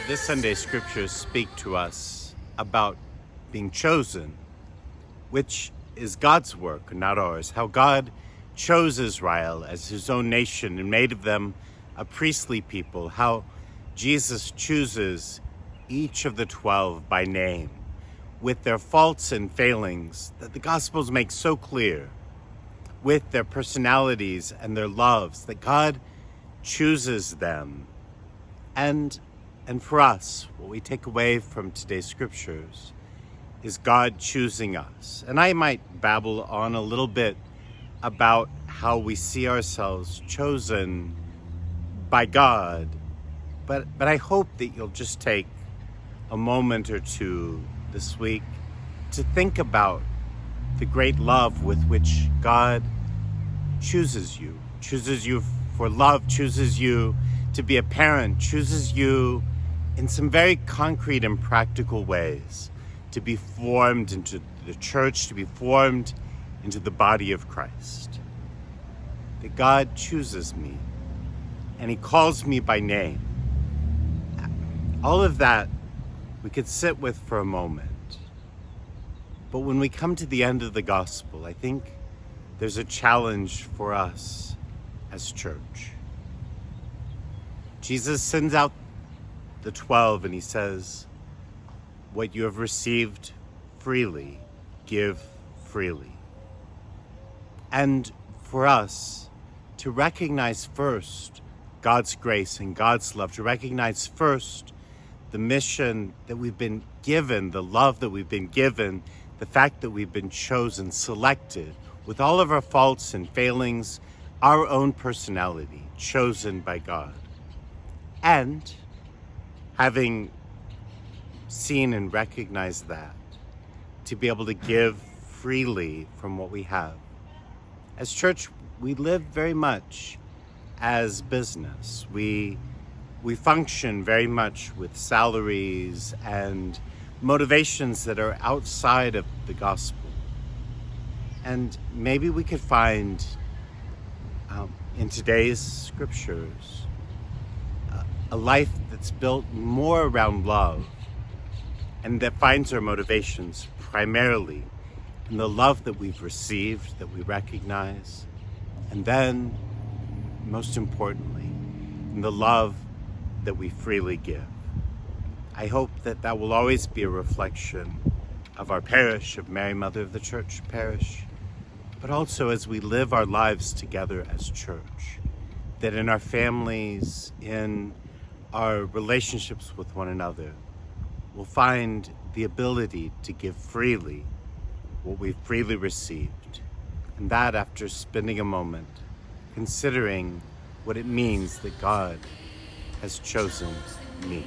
This Sunday scriptures speak to us about being chosen, which is God's work, not ours. How God chose Israel as his own nation and made of them a priestly people. How Jesus chooses each of the 12 by name, with their faults and failings that the Gospels make so clear, with their personalities and their loves, that God chooses them. And for us, what we take away from today's scriptures is God choosing us. And I might babble on a little bit about how we see ourselves chosen by God, but I hope that you'll just take a moment or two this week to think about the great love with which God chooses you for love, chooses you to be a parent, chooses you in some very concrete and practical ways to be formed into the church, to be formed into the body of Christ. That God chooses me and he calls me by name. All of that we could sit with for a moment. But when we come to the end of the gospel, I think there's a challenge for us as church. Jesus sends out the 12 and he says, what you have received freely, give freely. And for us to recognize first God's grace and God's love, to recognize first the mission that we've been given, the love that we've been given, the fact that we've been chosen, selected, with all of our faults and failings, our own personality, chosen by God. And having seen and recognized that, to be able to give freely from what we have. As church, we live very much as business. We function very much with salaries and motivations that are outside of the gospel. And maybe we could find in today's scriptures a life that's built more around love and that finds our motivations primarily in the love that we've received, that we recognize, and then, most importantly, in the love that we freely give. I hope that that will always be a reflection of our parish, of Mary Mother of the Church parish, but also as we live our lives together as church, that in our families, in our relationships with one another, we'll find the ability to give freely what we've freely received. And that after spending a moment considering what it means that God has chosen me.